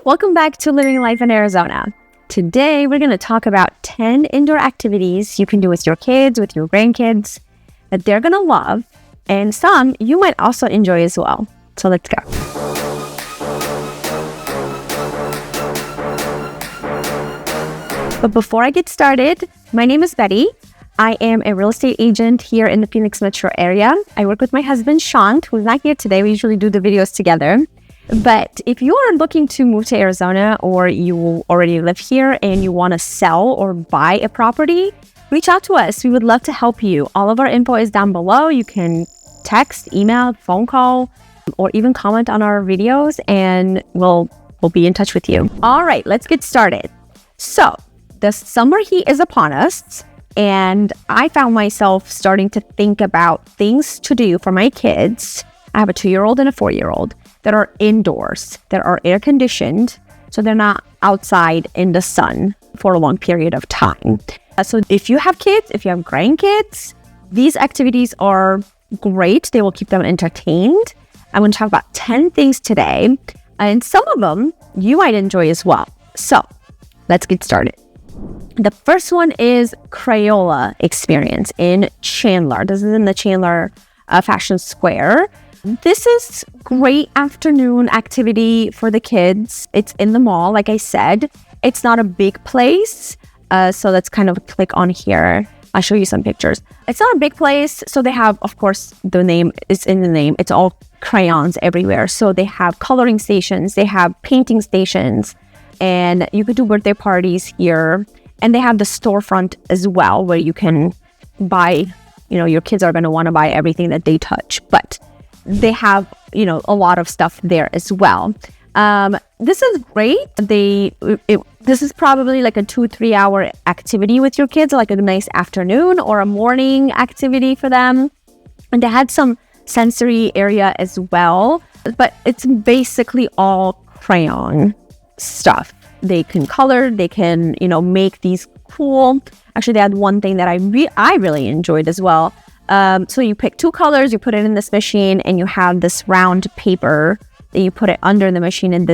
Welcome back to Living Life in Arizona. Today, we're going to talk about 10 indoor activities you can do with your kids, with your grandkids, that they're going to love, and some you might also enjoy as well. So let's go. But before I get started, my name is Betty. I am a real estate agent here in the Phoenix metro area. I work with my husband, Shant, who's not here today. We usually do the videos together. But if you are looking to move to Arizona or you already live here and you want to sell or buy a property, reach out to us. We would love to help you. All of our info is down below. You can text, email, phone call, or even comment on our videos and we'll be in touch with you. All right, let's get started. So the summer heat is upon us and I found myself starting to think about things to do for my kids. I have a 2-year-old and a 4-year-old. That are indoors, that are air conditioned, so they're not outside in the sun for a long period of time. So if you have kids, if you have grandkids, these activities are great. They will keep them entertained. I'm going to talk about 10 things today, and some of them you might enjoy as well. So let's get started. The first one is Crayola Experience in Chandler. This is in the Chandler Fashion Square. This is great afternoon activity for the kids. It's in the mall, like I said. It's not a big place, so let's kind of click on here. I'll show you some pictures. It's not a big place, so they have, of course, the name is in the name. It's all crayons everywhere. So they have coloring stations, they have painting stations, and you could do birthday parties here. And they have the storefront as well, where you can buy, your kids are going to want to buy everything that they touch, but they have, a lot of stuff there as well. This is great. This is probably like a 2-3 hour activity with your kids, like a nice afternoon or a morning activity for them. And they had some sensory area as well, but it's basically all crayon stuff. They can color, they can, make these cool. Actually, they had one thing that I really enjoyed as well. So you pick 2 colors, you put it in this machine, and you have this round paper that you put it under the machine, and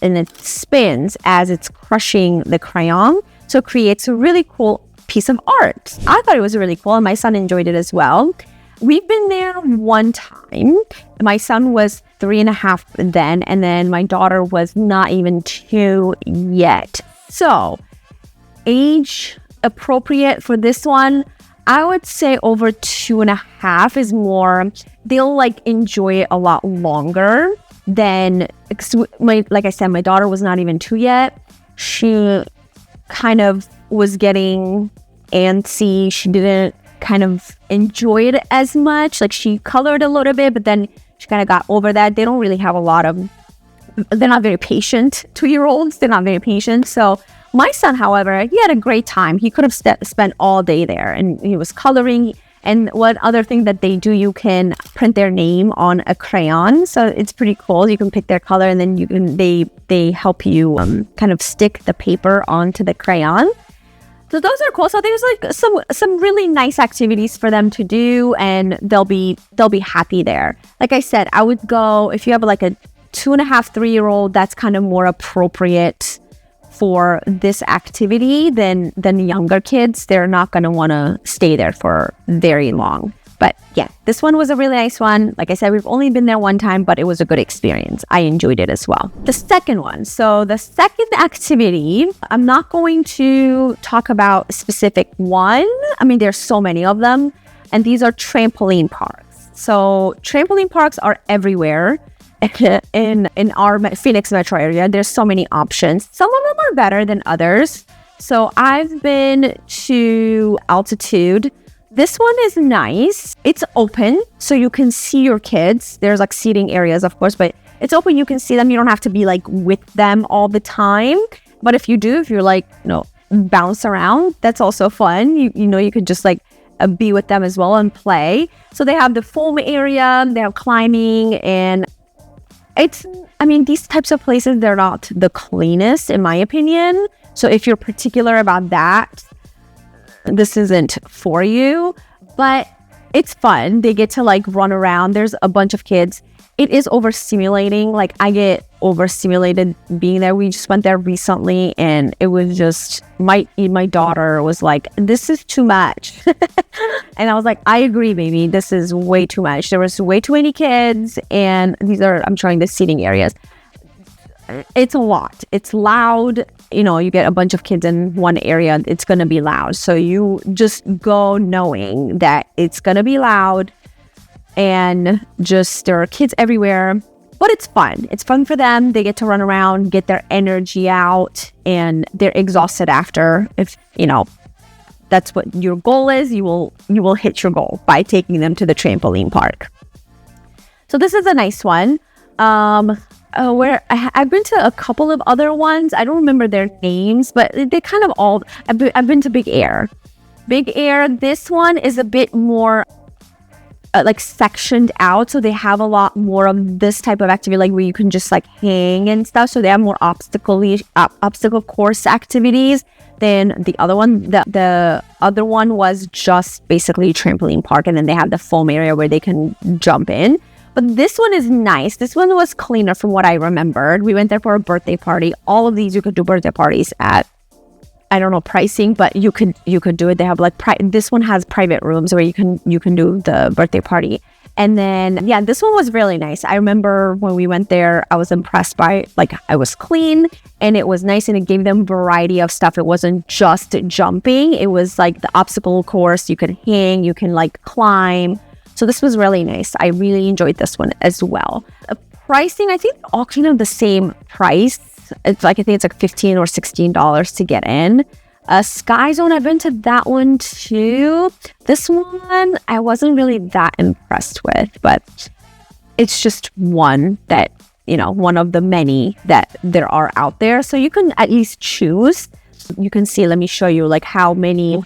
it spins as it's crushing the crayon. So it creates a really cool piece of art. I thought it was really cool, and my son enjoyed it as well. We've been there one time. My son was 3.5 then, and then my daughter was not even 2 yet. So age appropriate for this one, I would say over 2.5 is more, they'll enjoy it a lot longer than, like I said, my daughter was not even 2 yet. She kind of was getting antsy. She didn't kind of enjoy it as much. She colored a little bit, but then she kind of got over that. They don't really have they're not very patient. 2-year-olds, they're not very patient. So my son, however, he had a great time. He could have spent all day there, and he was coloring. And one other thing that they do, you can print their name on a crayon. So it's pretty cool. You can pick their color, and then they help you kind of stick the paper onto the crayon. So those are cool. So there's some really nice activities for them to do, and they'll be happy there. Like I said, I would go if you have a 2.5, 3-year-old. That's kind of more appropriate for this activity than younger kids. They're not going to want to stay there for very long. But yeah, this one was a really nice one. Like I said, we've only been there one time, but it was a good experience. I enjoyed it as well. The second one. So the second activity, I'm not going to talk about a specific one. I mean, there's so many of them, and these are trampoline parks. So trampoline parks are everywhere. In our Phoenix metro area. There's so many options. Some of them are better than others. So I've been to Altitude. This one is nice. It's open, so you can see your kids. There's seating areas, of course, but it's open. You can see them. You don't have to be with them all the time. But if you're bounce around, that's also fun. You could just be with them as well and play. So they have the foam area, they have climbing, and these types of places, they're not the cleanest, in my opinion. So if you're particular about that, this isn't for you. But it's fun. They get to run around. There's a bunch of kids. it is overstimulating. Like I get overstimulated being there. We just went there recently and it was just, my daughter was like, this is too much. And I was like, I agree, baby. This is way too much. There was way too many kids, and I'm showing the seating areas. It's a lot. It's loud. You know, you get a bunch of kids in one area, it's going to be loud. So you just go knowing that it's going to be loud, and just there are kids everywhere. But it's fun. It's fun for them. They get to run around, get their energy out, and they're exhausted after. If, you know, that's what your goal is, you will hit your goal by taking them to the trampoline park. So this is a nice one. Where I've been to a couple of other ones. I don't remember their names, but they kind of all, I've been to Big Air. Big Air, this one is a bit more like sectioned out. So they have a lot more of this type of activity, like where you can just like hang and stuff. So they have more obstacle course activities than the other one. The other one was just basically trampoline park, and then they have the foam area where they can jump in. But this one is nice. This one was cleaner from what I remembered. We went there for a birthday party. All of these you could do birthday parties at. I don't know pricing, but you could do it. They have like this one has private rooms where you can do the birthday party. And then yeah, this one was really nice. I remember when we went there, I was impressed by like I was clean and it was nice, and it gave them variety of stuff. It wasn't just jumping. It was like the obstacle course. You can hang, you can like climb. So this was really nice. I really enjoyed this one as well. Pricing, I think all kind of the same price. It's like, I think it's like $15 or $16 to get in. Sky Zone, I've been to that one too. This one, I wasn't really that impressed with, but it's just one that, you know, one of the many that there are out there. So you can at least choose. You can see, let me show you like how many,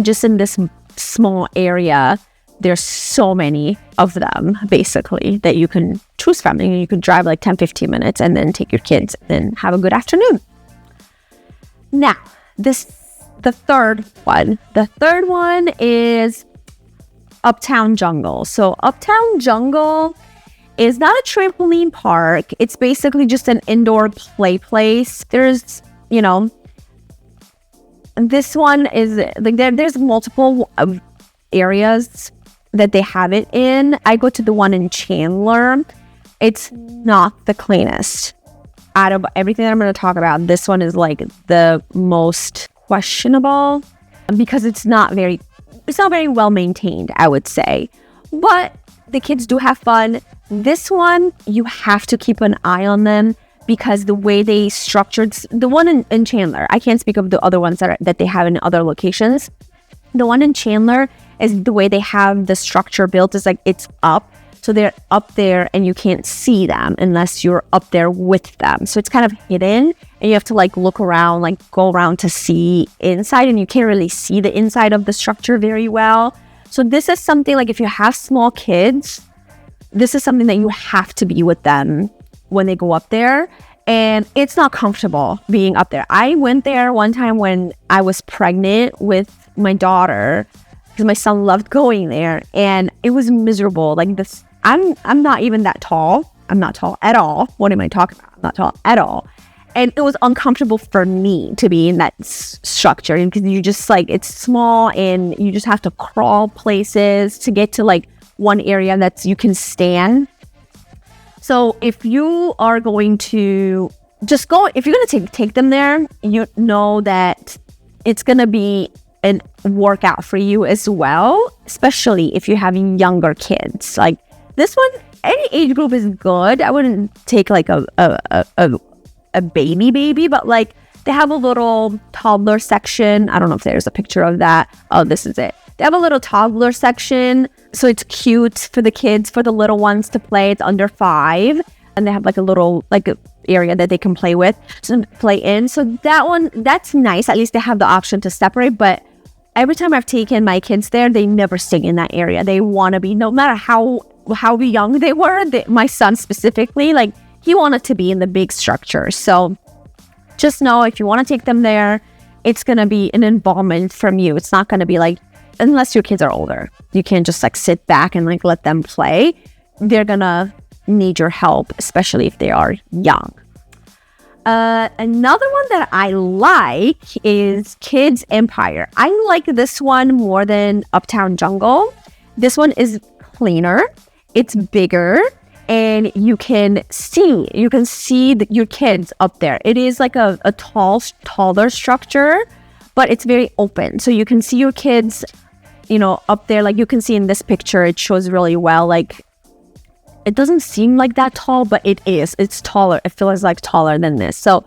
just in this small area, there's so many of them basically that you can choose from, and you can drive like 10-15 minutes and then take your kids and then have a good afternoon. Now the third one is Uptown Jungle. So Uptown Jungle is not a trampoline park. It's basically just an indoor play place. There's, you know, this one is like there's multiple areas that they have it in. I go to the one in Chandler. It's not the cleanest. Out of everything that I'm going to talk about, this one is like the most questionable because it's not very well maintained, I would say. But the kids do have fun. This one, you have to keep an eye on them because the way they structured the one in Chandler, I can't speak of the other ones that they have in other locations. The one in Chandler is the way they have the structure built is like it's up. So they're up there and you can't see them unless you're up there with them. So it's kind of hidden and you have to like look around, like go around to see inside, and you can't really see the inside of the structure very well. So this is something like if you have small kids, this is something that you have to be with them when they go up there. And it's not comfortable being up there. I went there one time when I was pregnant with my daughter because my son loved going there, and it was miserable. Like this, I'm not even that tall. I'm not tall at all. What am I talking about? I'm not tall at all. And it was uncomfortable for me to be in that structure because you just like, it's small and you just have to crawl places to get to like one area that you can stand. So if you are going to just go, if you're going to take them there, you know that it's going to be a workout for you as well, especially if you're having younger kids. Like this one, any age group is good. I wouldn't take like a baby, but like they have a little toddler section. I don't know if there's a picture of that. Oh, this is it. They have a little toddler section. So it's cute for the kids, for the little ones to play. It's under 5. And they have like a little like a area that they can play with, so play in. So that one, that's nice. At least they have the option to separate. But every time I've taken my kids there, they never stay in that area. They want to be, no matter how young they were, my son specifically, like he wanted to be in the big structure. So just know if you want to take them there, it's going to be an involvement from you. It's not going to be like, unless your kids are older, you can't just like sit back and like let them play. They're going to need your help, especially if they are young. Another one that I like is Kids Empire. I like this one more than Uptown Jungle. This one is cleaner, it's bigger, and you can see your kids up there. It is like a taller structure, but it's very open. So you can see your kids, up there. Like you can see in this picture, it shows really well. Like it doesn't seem like that tall, but it is. It's taller. It feels like taller than this. So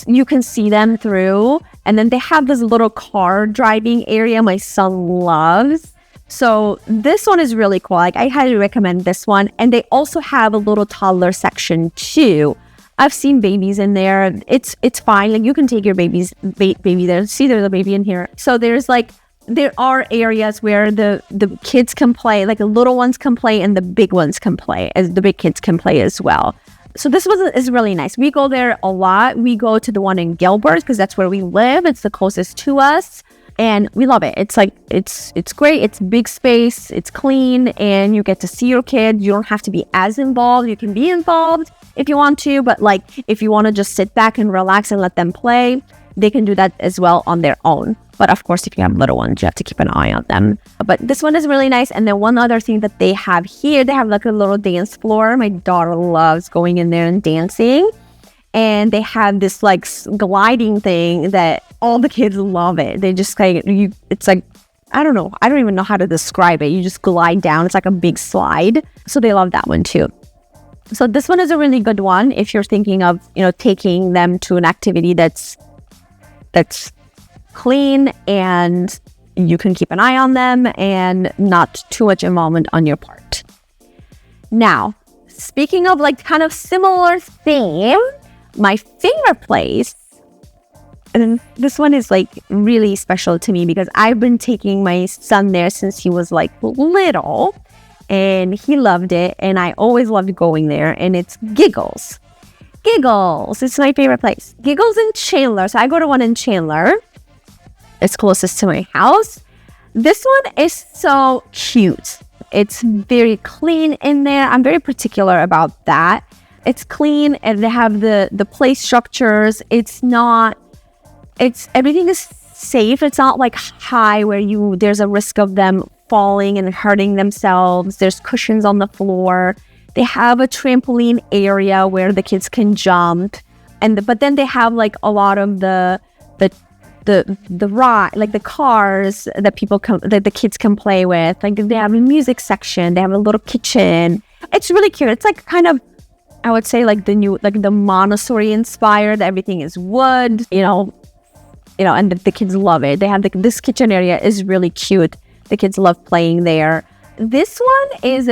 you can see them through. And then they have this little car driving area my son loves. So this one is really cool. Like I highly recommend this one. And they also have a little toddler section too. I've seen babies in there. It's fine. Like you can take your baby there. See, there's a baby in here. So there are areas where the kids can play, like the little ones can play and the big ones can play, as the big kids can play as well. So this one is really nice. We go there a lot. We go to the one in Gilbert because that's where we live. It's the closest to us. And we love it. It's like, it's great. It's big space. It's clean. And you get to see your kids. You don't have to be as involved. You can be involved if you want to. But like, if you want to just sit back and relax and let them play, they can do that as well on their own. But of course, if you have little ones, you have to keep an eye on them. But this one is really nice. And then one other thing that they have here, they have like a little dance floor. My daughter loves going in there and dancing. And they have this like gliding thing that all the kids love it. They just it's like, I don't know. I don't even know how to describe it. You just glide down. It's like a big slide. So they love that one too. So this one is a really good one if you're thinking of, taking them to an activity that's clean and you can keep an eye on them and not too much involvement on your part. Now, speaking of like kind of similar theme, my favorite place, and this one is like really special to me because I've been taking my son there since he was like little and he loved it and I always loved going there, and it's Giggles. Giggles, it's my favorite place. Giggles in Chandler. So I go to one in Chandler. It's closest to my house. This one is so cute. It's very clean in there. I'm very particular about that. It's clean and they have the play structures. Everything is safe. It's not like high where there's a risk of them falling and hurting themselves. There's cushions on the floor. They have a trampoline area where the kids can jump. But then they have like a lot of the ride, like the cars that that the kids can play with. Like they have a music section. They have a little kitchen. It's really cute. It's like kind of, I would say like the Montessori inspired. Everything is wood, and the kids love it. They have this kitchen area is really cute. The kids love playing there. This one is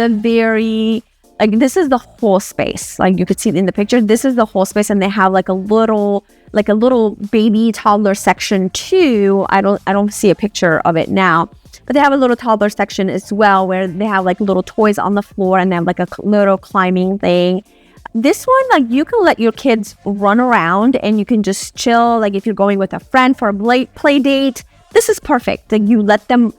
this is the whole space. Like you could see in the picture, this is the whole space, and they have like a little baby toddler section too. I don't see a picture of it now, but they have a little toddler section as well where they have like little toys on the floor and they have like a little climbing thing. This one, like you can let your kids run around and you can just chill. Like if you're going with a friend for a play date, this is perfect. Like you let them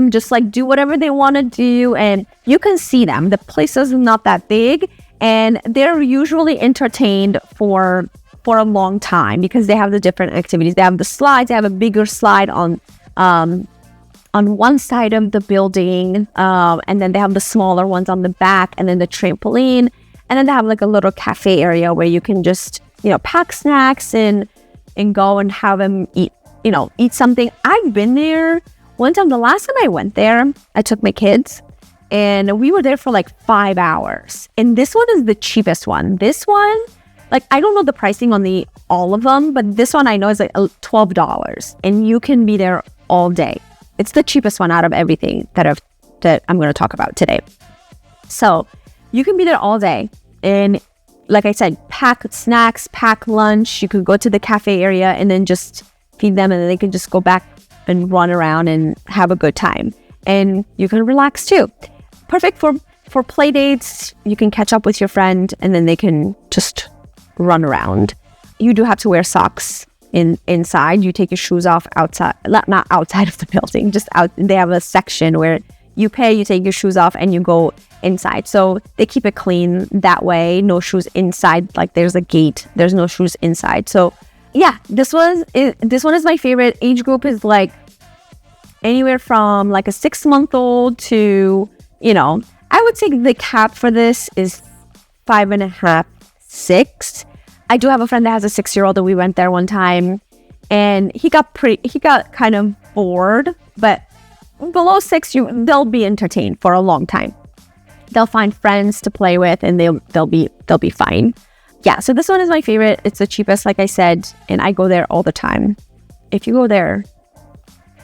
just like do whatever they want to do and you can see them. The place is not that big and they're usually entertained for a long time because they have the different activities. They have the slides. They have a bigger slide on one side of the building, and then they have the smaller ones on the back, and then the trampoline, and then they have like a little cafe area where you can just pack snacks and go and have them eat something. I've been there one time. The last time I went there, I took my kids and we were there for like 5 hours, and this one is the cheapest one. This one, like, I don't know the pricing on all of them, but this one I know is like $12 and you can be there all day. It's the cheapest one out of everything that I'm going to talk about today. So you can be there all day. And like I said, pack snacks, pack lunch. You could go to the cafe area and then just feed them and then they can just go back and run around and have a good time. And you can relax too. Perfect for play dates. You can catch up with your friend and then they can just run around. You do have to wear socks inside. You take your shoes off outside, not outside of the building, just out. They have a section where you pay, you take your shoes off, and you go inside. So they keep it clean that way. No shoes inside. Like there's a gate. There's no shoes inside. So yeah, this one is my favorite. Age group is like anywhere from like a 6-month-old to, you know, I would say the cap for this is 5.5, 6. I do have a friend that has a 6-year-old, and we went there one time, and he got kind of bored. But below 6, they'll be entertained for a long time. They'll find friends to play with, and they'll be fine. Yeah, so this one is my favorite. It's the cheapest, like I said, and I go there all the time. If you go there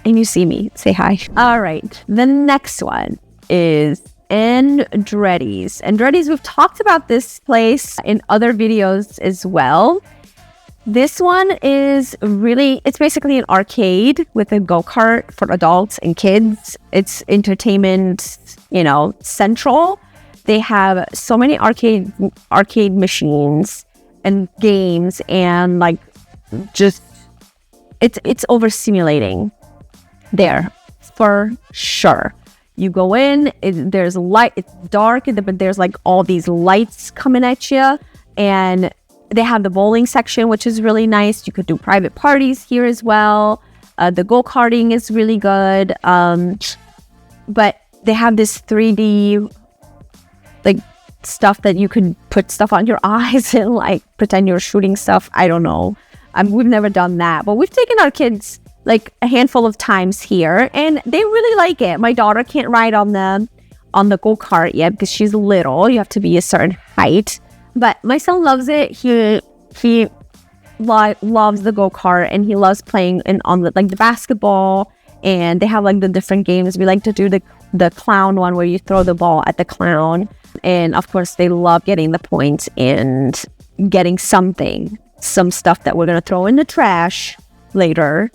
and you see me, say hi. All right, the next one is Andretti's. Andretti's, we've talked about this place in other videos as well. This one is it's basically an arcade with a go-kart for adults and kids. It's entertainment, you know, central. They have so many arcade machines and games, and like just it's overstimulating there for sure. You go in, there's light, it's dark, but there's like all these lights coming at you, and they have the bowling section, which is really nice. You could do private parties here as well. The go-karting is really good. But they have this 3D like stuff that you can put stuff on your eyes and like pretend you're shooting stuff. I don't know. We've never done that, but we've taken our kids like a handful of times here, and they really like it. My daughter can't ride on the go-kart yet because she's little. You have to be a certain height. But my son loves it. He loves the go-kart, and he loves playing on the basketball. And they have like the different games. We like to do the clown one where you throw the ball at the clown. And of course, they love getting the points and getting some stuff that we're gonna throw in the trash later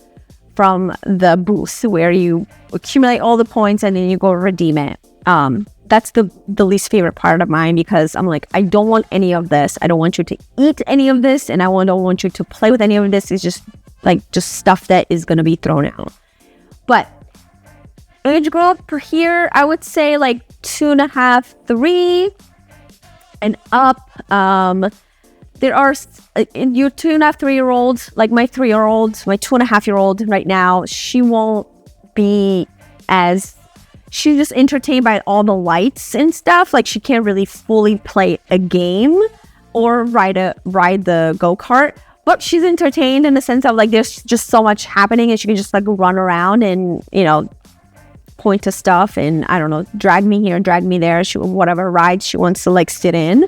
from the booth where you accumulate all the points and then you go redeem it. That's the least favorite part of mine, because I'm like, I don't want any of this. I don't want you to eat any of this, and I don't want you to play with any of this. It's just stuff that is going to be thrown out. But age group here, I would say like 2.5, 3 and up. There are your 2.5, 3-year-olds, like my 3-year-old, my 2.5-year-old right now. She won't be she's just entertained by all the lights and stuff. Like she can't really fully play a game or ride the go-kart, but she's entertained in the sense of like there's just so much happening, and she can just like run around and, you know, point to stuff and, I don't know, drag me here, drag me there. Whatever ride she wants to like sit in.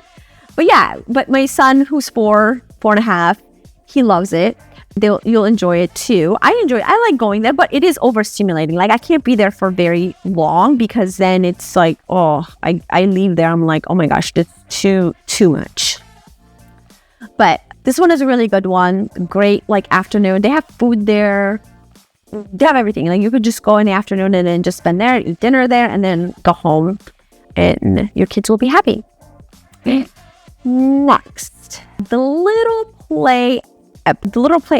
But yeah, but my son, who's 4.5, he loves it. You'll enjoy it too. I like going there, but it is overstimulating. Like I can't be there for very long, because then it's like, oh, I leave there, I'm like, oh my gosh, that's too much. But this one is a really good one. Great, like afternoon. They have food there. They have everything. Like you could just go in the afternoon and then just spend there, eat dinner there, and then go home, and your kids will be happy. Next, the Little Play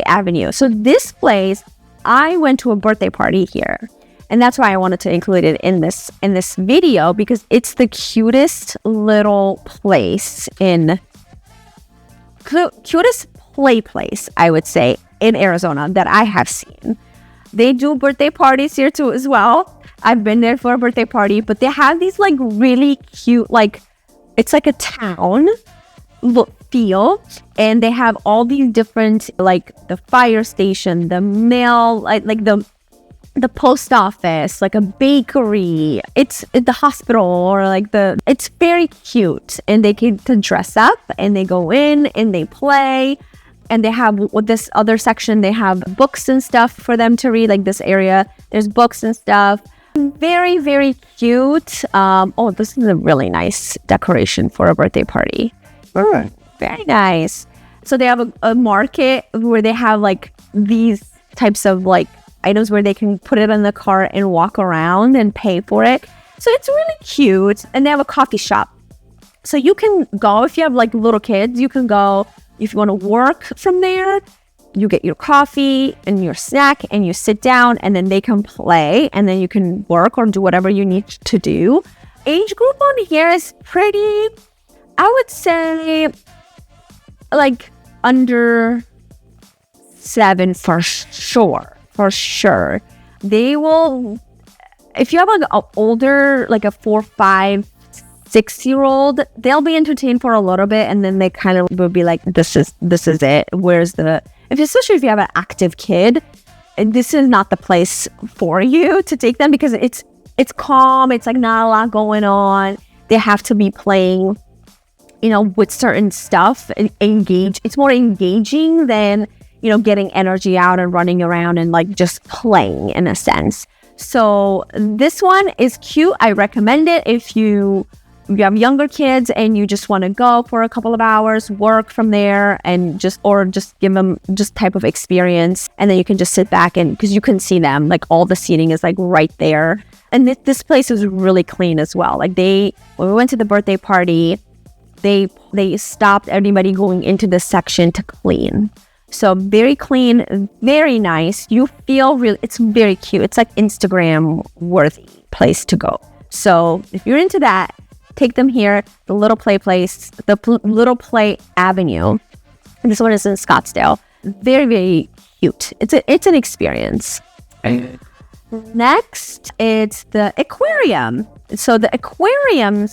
Avenue. So this place, I went to a birthday party here, and that's why I wanted to include it in this video, because it's the cutest little place cutest play place, I would say, in Arizona that I have seen. They do birthday parties here too as well. I've been there for a birthday party, but they have these like really cute, like it's like a town look feel, and they have all these different, like the fire station, the mail, like the post office, like a bakery, it's the hospital, or like it's very cute, and they get to dress up and they go in and they play. And they have, with this other section, they have books and stuff for them to read. Like this area, there's books and stuff. Very, very cute. Oh, this is a really nice decoration for a birthday party. Very nice. So they have a market where they have like these types of like items where they can put it in the cart and walk around and pay for it. So it's really cute. And they have a coffee shop. So you can go, if you have like little kids, you can go. If you want to work from there, you get your coffee and your snack and you sit down, and then they can play, and then you can work or do whatever you need to do. Age group on here is pretty, I would say, like under 7 for sure. They will, if you have like an older, like a 4, 5, 6-year-old, they'll be entertained for a little bit, and then they kind of will be like, this is it. Especially if you have an active kid, this is not the place for you to take them, because it's calm. It's like not a lot going on. They have to be playing, with certain stuff and engage. It's more engaging than, getting energy out and running around and like just playing in a sense. So this one is cute. I recommend it if you have younger kids and you just want to go for a couple of hours, work from there, and just give them just type of experience. And then you can just sit back, and because you can see them, like all the seating is like right there. And this place is really clean as well. Like when we went to the birthday party, they stopped everybody going into this section to clean. So very clean, very nice. You feel it's very cute. It's like Instagram worthy place to go. So if you're into that, take them here, the Little Play Place, the Little Play Avenue. And this one is in Scottsdale. Very, very cute. It's an experience. Next, it's the Aquarium. So the Aquarium,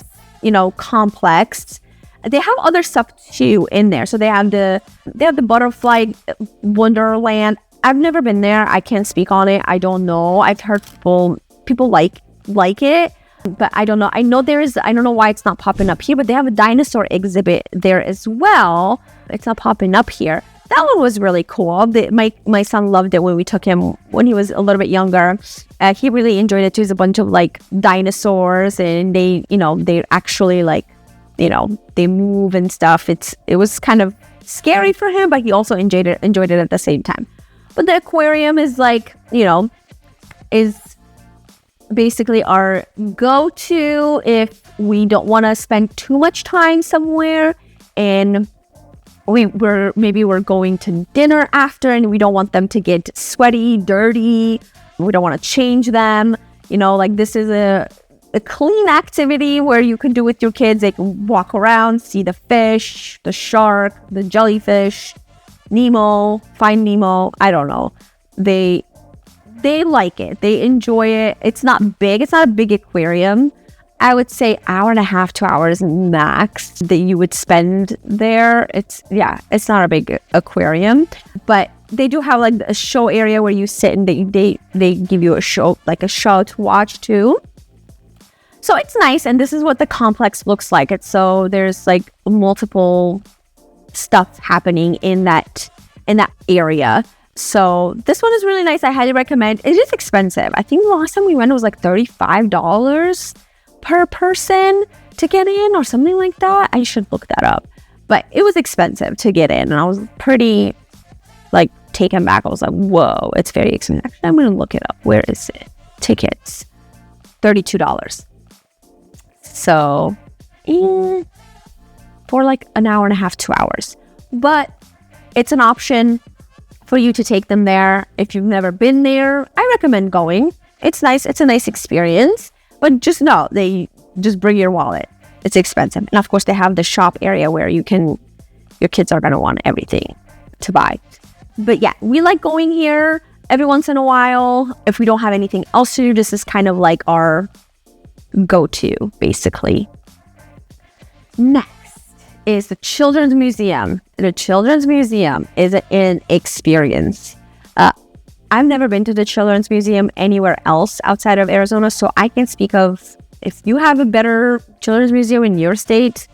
complex, they have other stuff too in there. So they have the Butterfly Wonderland. I've never been there. I can't speak on it. I don't know. I've heard people like it. But I don't know. I don't know why it's not popping up here, but they have a dinosaur exhibit there as well. It's not popping up here. That one was really cool. My son loved it when we took him when he was a little bit younger. He really enjoyed it too. There's a bunch of like dinosaurs, and they actually like, they move and stuff. It was kind of scary for him, but he also enjoyed it at the same time. But the aquarium is like, is basically our go-to if we don't want to spend too much time somewhere, and we're going to dinner after, and we don't want them to get sweaty, dirty. We don't want to change them. Like this is a clean activity where you can do with your kids. They can walk around, see the fish, the shark, the jellyfish, Nemo, Find Nemo. I don't know. They like it. They enjoy it. It's not big. It's not a big aquarium. I would say 1.5 to 2 hours max that you would spend there. It's not a big aquarium, but they do have like a show area where you sit, and they give you a show to watch too. So it's nice. And this is what the complex looks like. There's like multiple stuff happening in that area. So this one is really nice. I highly recommend. It is expensive. I think the last time we went, it was like $35 per person to get in or something like that. I should look that up. But it was expensive to get in, and I was pretty like taken back. I was like, whoa, it's very expensive. Actually, I'm going to look it up. Where is it? Tickets. $32. So for like 1.5 to 2 hours. But it's an option for you to take them there. If you've never been there, I recommend going. It's nice. It's a nice experience. But just know, just bring your wallet. It's expensive. And of course, they have the shop area where your kids are going to want everything to buy. But yeah, we like going here every once in a while. If we don't have anything else to do, this is kind of like our go-to, basically. Next is the Children's Museum. The Children's Museum is an experience. I've never been to the Children's Museum anywhere else outside of Arizona, so I can speak of, if you have a better Children's Museum in your state,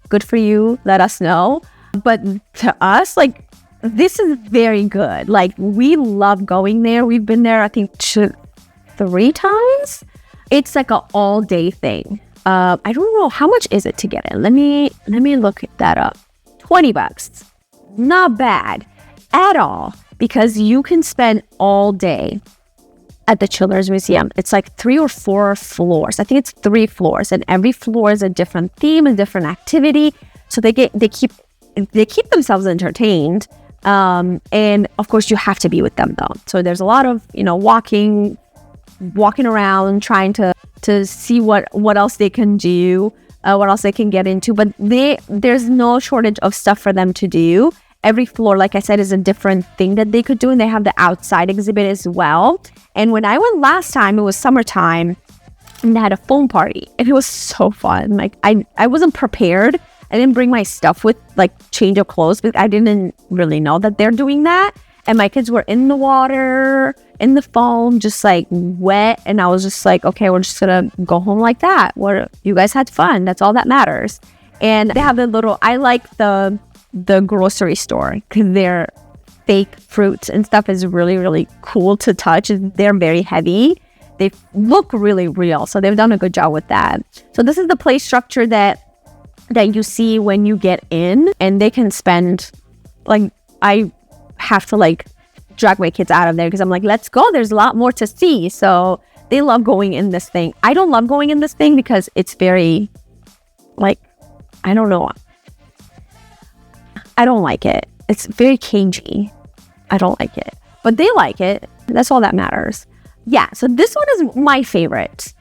good for you, let us know. But to us, like, this is very good. Like, we love going there. We've been there, I think, 3 times. It's like an all-day thing. I don't know, how much is it to get in? Let me look that up. $20. Not bad at all, because you can spend all day at the Children's Museum. It's like 3 or 4 floors. I think it's 3 floors, and every floor is a different theme, a different activity. So they keep themselves entertained. And of course, you have to be with them though. So there's a lot of, walking around, trying to see what else they can do, what else they can get into. But there's no shortage of stuff for them to do. Every floor, like I said, is a different thing that they could do. And they have the outside exhibit as well. And when I went last time, it was summertime, and they had a foam party. And it was so fun. Like, I wasn't prepared. I didn't bring my stuff with, like, change of clothes, because I didn't really know that they're doing that. And my kids were in the water, in the foam, just, like, wet. And I was just like, okay, we're just going to go home like that. You guys had fun. That's all that matters. And they have I like the grocery store, because their fake fruits and stuff is really, really cool to touch. They're very heavy. They look really real. So they've done a good job with that. So this is the play structure that you see when you get in, and they can spend, like, I have to, like, drag my kids out of there because I'm like, let's go. There's a lot more to see. So they love going in this thing. I don't love going in this thing because it's very, like, I don't know. I don't like it. It's very cagey. I don't like it. But they like it. That's all that matters. Yeah, so this one is my favorite.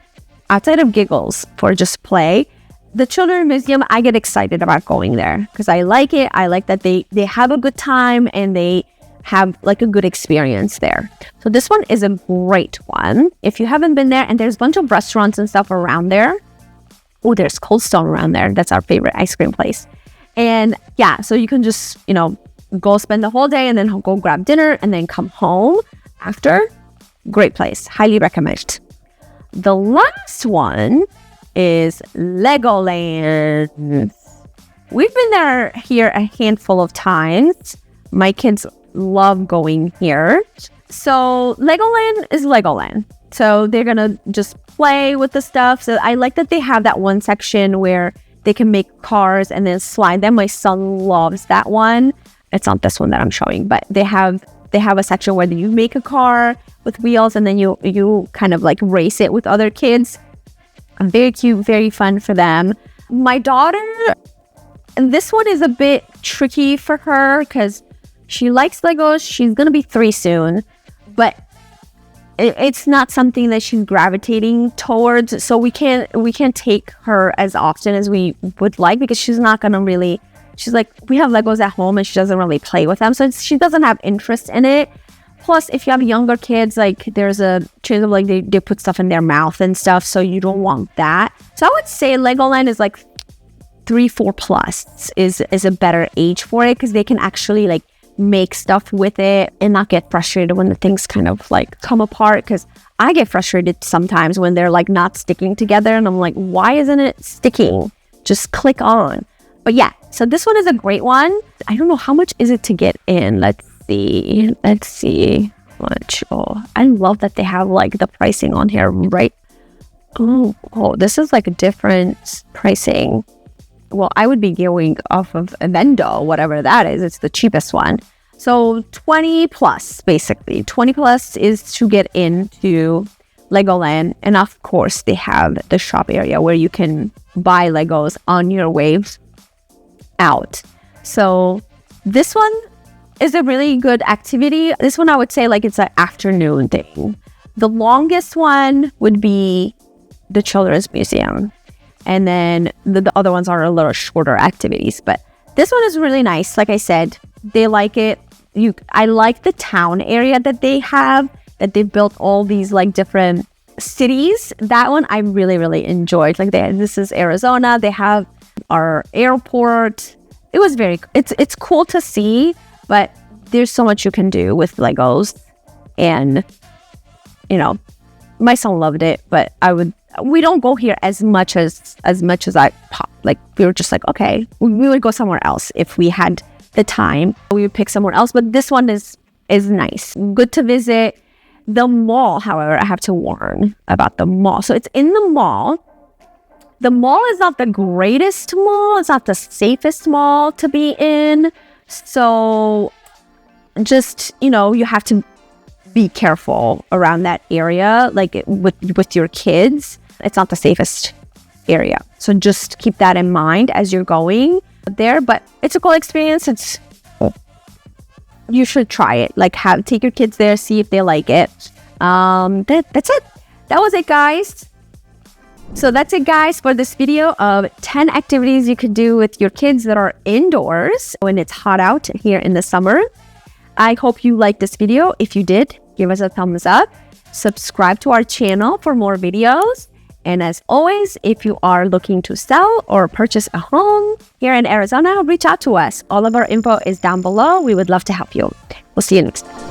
Outside of Giggles for just play, the Children's Museum, I get excited about going there because I like it. I like that they have a good time and they have, like, a good experience there. So this one is a great one. If you haven't been there, and there's a bunch of restaurants and stuff around there. Oh, there's Cold Stone around there. That's our favorite ice cream place. And yeah, so you can just, go spend the whole day and then go grab dinner and then come home after. Great place. Highly recommend. The last one is Legoland. We've been there here a handful of times. My kids love going here. So Legoland is Legoland. So they're going to just play with the stuff. So I like that they have that one section where they can make cars and then slide them. My son loves that one. It's not this one that I'm showing, but they have a section where you make a car with wheels and then you kind of, like, race it with other kids. Very cute, very fun for them. My daughter, and this one is a bit tricky for her because she likes Legos. She's going to be 3 soon, but it's not something that she's gravitating towards. So we can't take her as often as we would like because she's not going to really, she's like, we have Legos at home and she doesn't really play with them. So she doesn't have interest in it. Plus, if you have younger kids, like, there's a chance of, like, they put stuff in their mouth and stuff. So you don't want that. So I would say Legoland is like 3-4 plus is a better age for it because they can actually, like, make stuff with it and not get frustrated when the things kind of, like, come apart, because I get frustrated sometimes when they're, like, not sticking together and I'm like, why isn't it sticking? Just click on. But yeah, so this one is a great one. I don't know, how much is it to get in? Let's see much. Oh, I love that they have, like, the pricing on here, right? Oh, this is, like, a different pricing. Well, I would be going off of Evendo, whatever that is. It's the cheapest one. So 20 plus, basically. 20 plus is to get into Legoland. And of course, they have the shop area where you can buy Legos on your way out. So this one is a really good activity. This one, I would say, like, it's an afternoon thing. The longest one would be the Children's Museum. And then the other ones are a little shorter activities. But this one is really nice. Like I said, they like it. I like the town area that they have, that they've built all these, like, different cities. That one I really, really enjoyed. Like, this is Arizona. They have our airport. It was it's cool to see, but there's so much you can do with Legos. And, my son loved it, but we don't go here as much as I pop. Like, we were just like, okay, we would go somewhere else if we had the time. We would pick somewhere else, but this one is nice, good to visit. The mall, however, I have to warn about the mall. So it's in the mall. The mall is not the greatest mall. It's not the safest mall to be in. So just, you have to be careful around that area, like with your kids. It's not the safest area. So just keep that in mind as you're going there. But it's a cool experience. you should try it. Like, take your kids there, see if they like it. That's it. That was it, guys. So that's it, guys, for this video of 10 activities you could do with your kids that are indoors when it's hot out here in the summer. I hope you liked this video. If you did, give us a thumbs up. Subscribe to our channel for more videos. And as always, if you are looking to sell or purchase a home here in Arizona, reach out to us. All of our info is down below. We would love to help you. We'll see you next time.